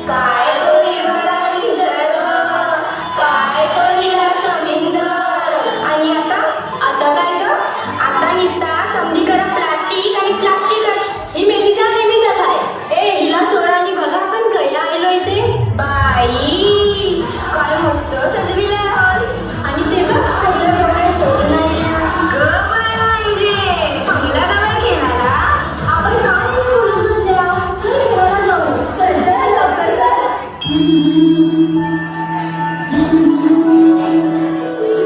काय तो निर्मला निसर्ग, काय तो लीला समिंदर. आणि आता काय ग? आता निसता समधीकरण प्लास्टिक आणि प्लास्टिकच. ही मेलीचा नेहमीच आहे. ए हिला सोडा आणि बघा आपण कैला आलो इथे. बाई काय मस्त सजविलंय हॉल. आणि ते बघ सगळं एवढं सजून आहे. ग बाय म्हणजे पहिला गावात खेळायला आपण काय बोलून बसल्या. चल खेळायला जाऊ. चल चल लवकर चल.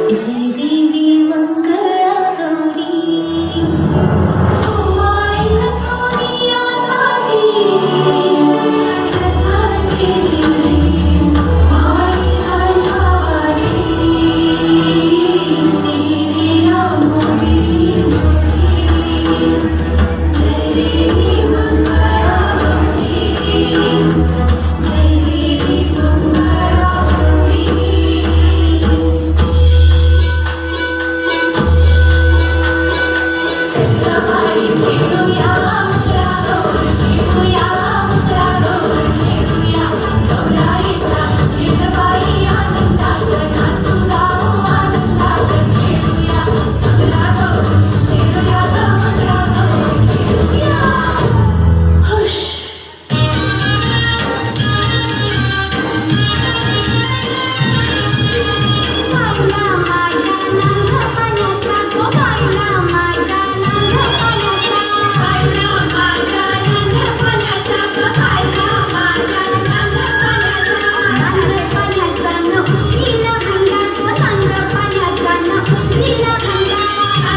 जय देवी मंगळा गौरी माई सोनिया दादी रथाचे दिवे माई घालवाडी गिरिया मोगरी जोडी. जय देवी मंगळा गौरी जय देवी मंगळा गौरी. सत्ताबाई खेळूया मंगळागौर खेळूया मंगळागौर खेळूया गौराईचा खेळबाई आनंदात नाचू गाऊ आनंदात खेळूया मंगळागौर खेळूया मंगळागौर खेळूया. हुश पाहिला माझ्या नागपाण्याचा तो पाहिला माझ्या नागपाण्याचा पाहिला माझ्या नागपाण्याचा तो पाहिला माझ्या नागपाण्याचा न उचलीला खंडा तो नागपाण्याचा न उचलीला खंडा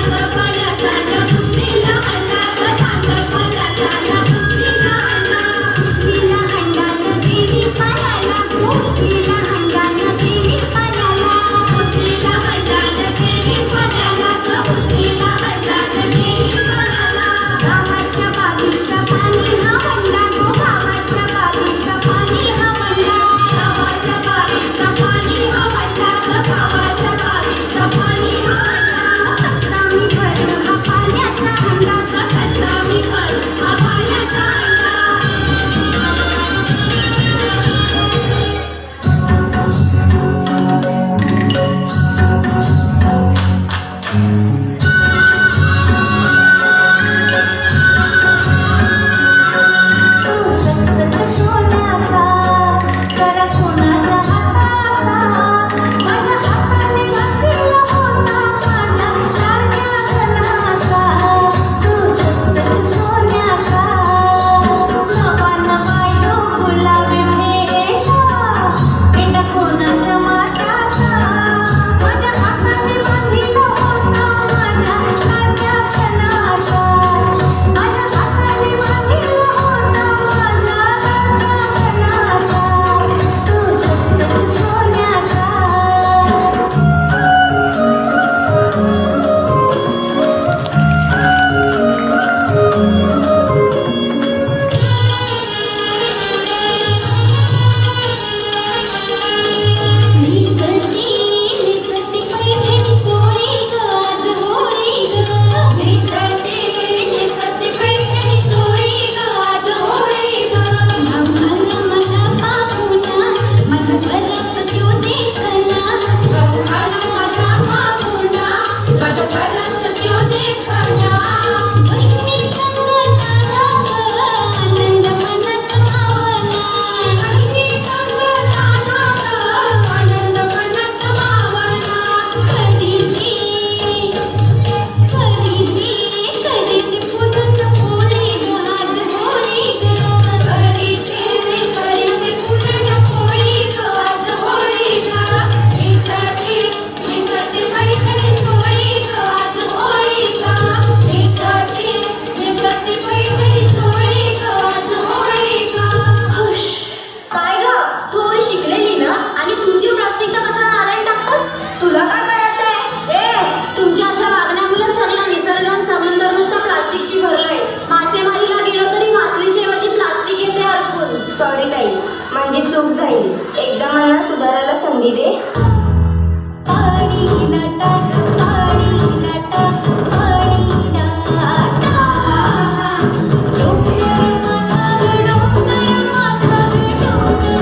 नागपाण्याचा न उचलीला खंडा तो नागपाण्याचा न उचलीला खंडा. उचलीला खंडानं देवी पाण्याला तो उचलीला खंडानं देवी पाण्याला उचलीला खंडानं देवी पाण्याला तो उचलीला खंडानं देवी पाण्याला. गावाच्या बागेचं पाणी हा वंडा गो गावाच्या बागेचं पाणी हा वंडा गावाच्या बागेचं पाणी हा वंडा गावाच्या बागेचं पाणी हा वंडा. कसा मी भरू हा पाण्याचा हंडा कसा मी भरू हा पाण्याचा हंडा. चकचक सोन्याचा करा सोनाच्या हाताचा माझ्या हाताने घातलेला होता माझ्या लाडक्या कणाचा. तू चकचक सोन्याचा नवा नवा डोकुलावे फेटा पेंडा कोणाच्या माथ्याचा माझ्या हाताने बांधिला होता माझ्या लाडक्या कणाचा. माझ्या हाताने बांधिला होता माझ्या लाडक्या कणाचा. तू चकचक सोन्याचा. निसती निसती पैठणी चोळी ग आज होळी ग. निसती निसती पैठणी चोळी ग आज होळी ग. नवघाला माझा बापूना माझ्या बरंच त्यो देखना. नवघाला माझा बापूना माझ्या बरंच त्यो देखना. बहिणी संग नाना ग आनंद मनात मावना. बहिणी संग नाना ग आनंद मनात मावना. खरीदी खरीदी पुरण पोळी ग आज होळी ग. खरीदी पुरण पोळी ग आज होळी ग. निसती निसती पैठणी चोळी ग आज होळी ग. निसती निसती पैठणी चोळी ग आज होळी ग. हुश काय ग तू एवढी शिकलेली ना आणि तुझी प्लास्टिकचा कचरा नारायण टाकतोस. तुला काय करायचंय? ए तुमच्या अशा वागण्यामुळे सगळा निसर्ग आणि समुद्र नुसतं प्लास्टिकशी भरलंय. मासेमारीला गेलो तरी मासलीच्या ऐवजी प्लास्टिक येते अडकून. सॉरी ताई माझी चूक झाली. एकदा मला सुधारायला संधी दे. पाणी टाक पाणी टाक पाणी टाक. डोंगर माथा ग डोंगर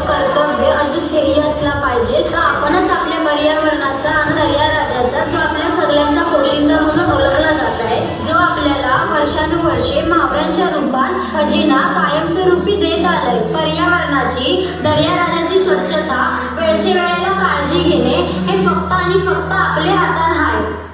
कर्तव्य अजून ध्येय असला पाहिजे तर आपणच आपल्या पर्यावरणाचा आणि दर्याराजाचा जो आपल्या सगळ्यांचा पोशिंदा म्हणून ओळखला जात आहे, जो आपल्याला वर्षानुवर्षे महावरांच्या रूपात खजिना कायमस्वरूपी देत आलाय. पर्यावरणाची, दर्याराजाची स्वच्छता, वेळच्या वेळेला काळजी घेणे हे फक्त आणि फक्त आपल्या हातात आहे.